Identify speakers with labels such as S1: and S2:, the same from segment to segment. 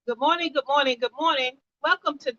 S1: Good morning, good morning, good morning. Welcome to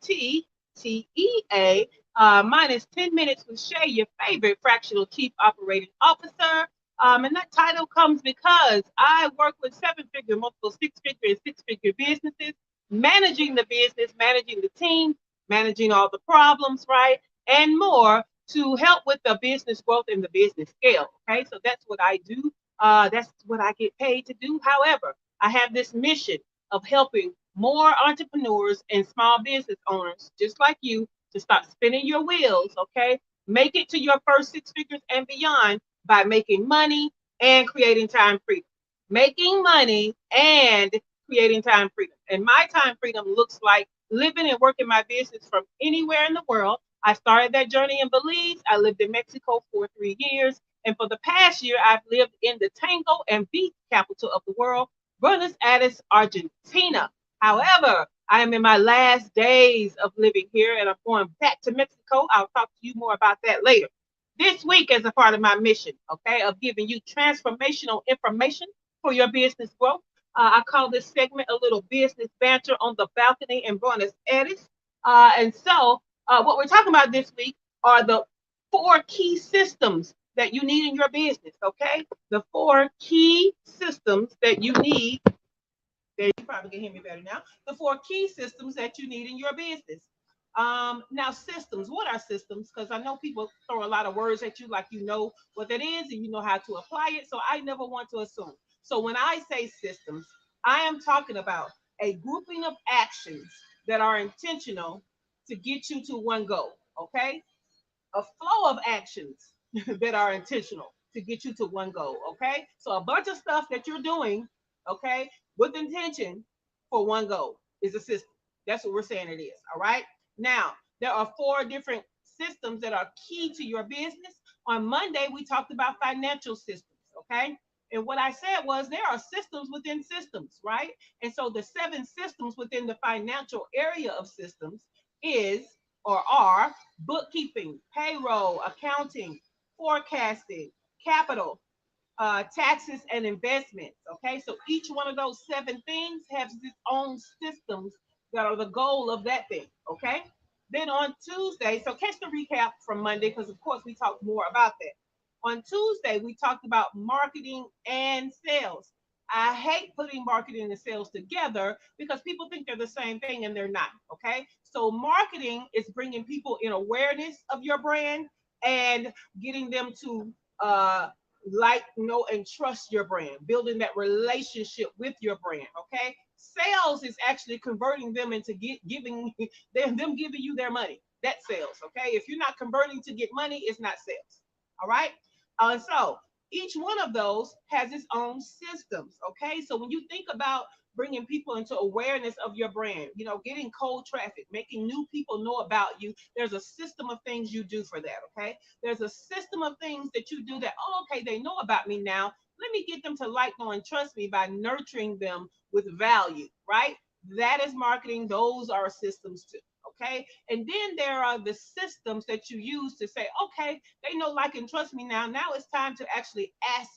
S1: TTEA, minus 10 minutes with Shay, your favorite fractional chief operating officer. And that title comes because I work with seven figure, multiple six figure, and six figure businesses, managing the business, managing the team, managing all the problems, right? And more to help with the business growth and the business scale. Okay, so that's what I do. That's what I get paid to do. However, I have this mission of helping more entrepreneurs and small business owners just like you to stop spinning your wheels, okay? Make it to your first six figures and beyond by making money and creating time freedom. Making money and creating time freedom. And my time freedom looks like living and working my business from anywhere in the world. I started that journey in Belize. I lived in Mexico for 3 years. And for the past year, I've lived in the tango and beat capital of the world, Buenos Aires, Argentina. However, I am in my last days of living here and I'm going back to Mexico. I'll talk to you more about that later. This week, as a part of my mission, okay, of giving you transformational information for your business growth, I call this segment a little business banter on the balcony in Buenos Aires. What we're talking about this week are the four key systems that you need in your business, okay? The four key systems that you need there, you probably can hear me better now. The four key systems that you need in your business. Now, systems. What are systems? Because I know people throw a lot of words at you, like you know what that is and you know how to apply it. So I never want to assume. So when I say systems, I am talking about a grouping of actions that are intentional to get you to one goal. Okay, a flow of actions that are intentional to get you to one goal. Okay. So a bunch of stuff that you're doing, okay, with intention for one goal is a system. That's what we're saying it is. All right. Now, there are four different systems that are key to your business. On Monday, we talked about financial systems. Okay. And what I said was there are systems within systems, right? And so the seven systems within the financial area of systems is or are bookkeeping, payroll, accounting, forecasting, capital, taxes, and investments. Okay, so each one of those seven things has its own systems that are the goal of that thing. Okay, then on Tuesday, so catch the recap from Monday because, of course, we talked more about that. On Tuesday, we talked about marketing and sales. I hate putting marketing and sales together because people think they're the same thing and they're not. Okay. So, marketing is bringing people in awareness of your brand and getting them to like, know, and trust your brand, building that relationship with your brand. Okay. Sales is actually converting them into giving them giving you their money. That's sales. Okay. If you're not converting to get money, it's not sales. All right. So each one of those has its own systems. Okay. So when you think about bringing people into awareness of your brand, getting cold traffic, making new people know about you, there's a system of things you do for that. Okay. There's a system of things that you do that, oh, okay, they know about me now. Let me get them to like, know, and trust me by nurturing them with value, right? That is marketing. Those are systems too. Okay. And then there are the systems that you use to say, okay, they know, like, and trust me now. Now it's time to actually ask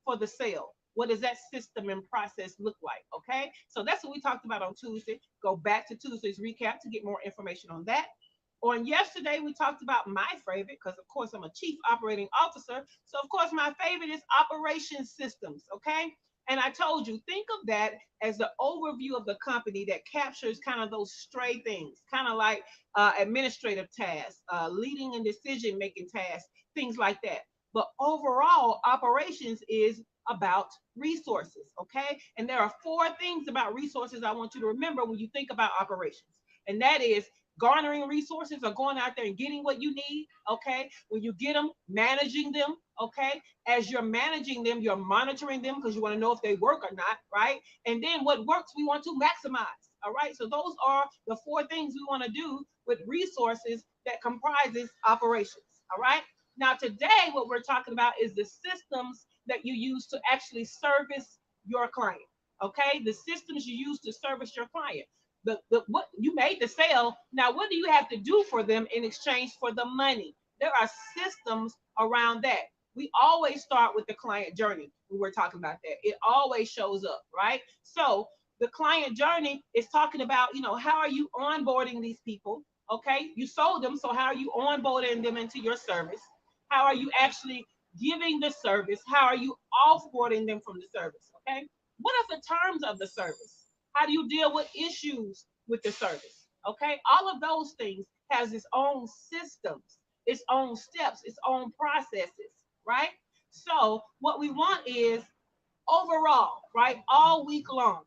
S1: for the sale. What does that system and process look like? Okay. So that's what we talked about on Tuesday. Go back to Tuesday's recap to get more information on that. On yesterday, we talked about my favorite because, of course, I'm a chief operating officer. So, of course, my favorite is operation systems. Okay. And I told you, think of that as the overview of the company that captures kind of those stray things, kind of like administrative tasks, leading and decision making tasks, things like that. But overall, operations is about resources. Okay. And there are four things about resources I want you to remember when you think about operations. And that is garnering resources or going out there and getting what you need. Okay. When you get them, managing them. Okay. As you're managing them, you're monitoring them because you want to know if they work or not. Right. And then what works, we want to maximize. All right. So those are the four things we want to do with resources that comprises operations. All right. Now, today, what we're talking about is the systems that you use to actually service your client. Okay. The systems you use to service your client the what you made the sale. Now, what do you have to do for them in exchange for the money? There are systems around that. We always start with the client journey when we're talking about that. It always shows up, right? So The client journey is talking about, how are you onboarding these people? Okay, you sold them, so how are you onboarding them into your service? How are you actually giving the service? How are you offboarding them from the service? Okay, what are the terms of the service? How do you deal with issues with the service? Okay, all of those things has its own systems, its own steps, its own processes, right? So what we want is overall, right, all week long,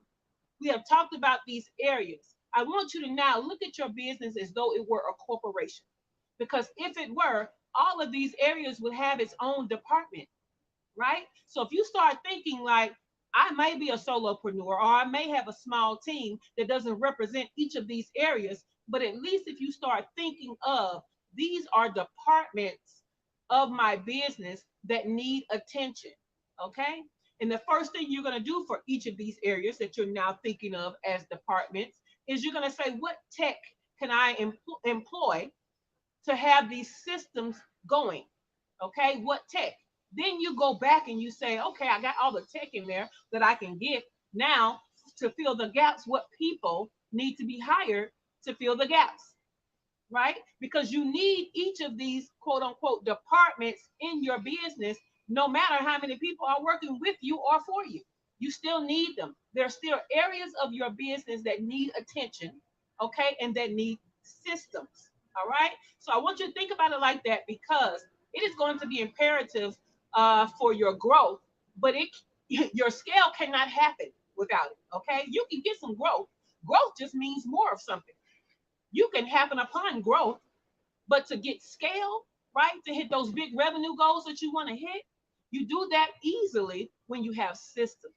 S1: we have talked about these areas. I want you to now look at your business as though it were a corporation. Because if it were, all of these areas would have its own department, right? So if you start thinking like, I may be a solopreneur or I may have a small team that doesn't represent each of these areas, but at least if you start thinking of these are departments of my business that need attention, okay? And the first thing you're going to do for each of these areas that you're now thinking of as departments is you're going to say, what tech can I employ to have these systems going? Okay, what tech? Then you go back and you say, okay, I got all the tech in there that I can get now to fill the gaps. What people need to be hired to fill the gaps, right? Because you need each of these quote unquote departments in your business, no matter how many people are working with you or for you. You still need them. There are still areas of your business that need attention, okay, and that need systems. All right. So I want you to think about it like that because it is going to be imperative for your growth, but your scale cannot happen without it. Okay. You can get some growth. Growth just means more of something. You can happen upon growth, but to get scale, right, to hit those big revenue goals that you want to hit, you do that easily when you have systems,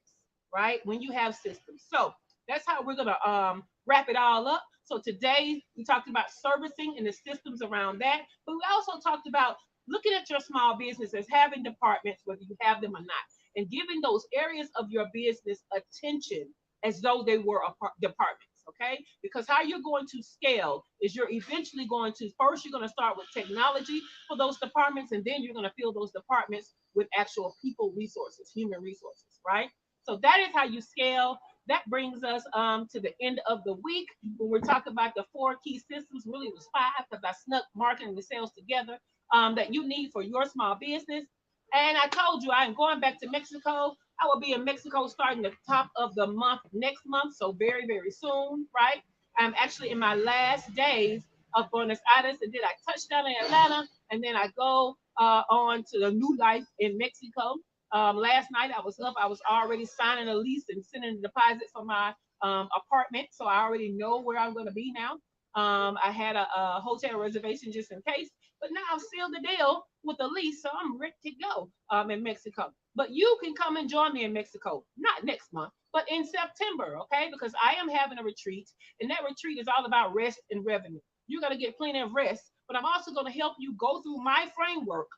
S1: right? When you have systems. So that's how we're going to wrap it all up. So today we talked about servicing and the systems around that, but we also talked about looking at your small business as having departments, whether you have them or not, and giving those areas of your business attention as though they were departments. Okay, because how you're going to scale is you're eventually going to first you're going to start with technology for those departments, and then you're going to fill those departments with actual people resources, human resources, right? So that is how you scale. That brings us to the end of the week when we're talking about the four key systems. Really, it was five because I snuck marketing and sales together that you need for your small business. And I told you I am going back to Mexico. I will be in Mexico starting the top of the month next month, so very, very soon, right? I'm actually in my last days of Buenos Aires, and then I touch down in Atlanta, and then I go on to the new life in Mexico. Last night I was up, I was already signing a lease and sending a deposit for my apartment, so I already know where I'm going to be now. I had a hotel reservation just in case, but now I've sealed the deal with a lease, so I'm ready to go in Mexico. But you can come and join me in Mexico, not next month, but in September, okay? Because I am having a retreat, and that retreat is all about rest and revenue. You're going to get plenty of rest, but I'm also going to help you go through my framework,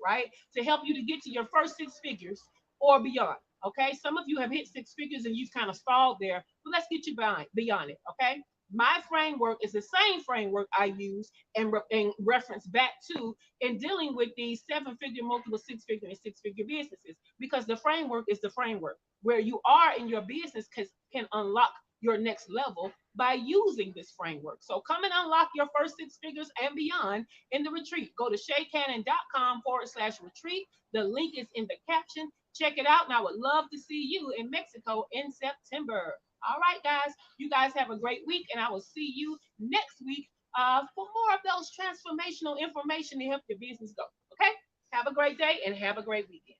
S1: right? To help you to get to your first six figures or beyond, okay? Some of you have hit six figures and you've kind of stalled there, but let's get you beyond it, okay? My framework is the same framework I use and reference back to in dealing with these seven figure, multiple six figure, and six figure businesses because the framework is the framework where you are in your business can unlock your next level by using this framework. So come and unlock your first six figures and beyond in the retreat. Go to shaycannon.com/retreat. The link is in the caption. Check it out. And I would love to see you in Mexico in September. All right, guys. You guys have a great week, and I will see you next week for more of those transformational information to help your business go. Okay? Have a great day and have a great weekend.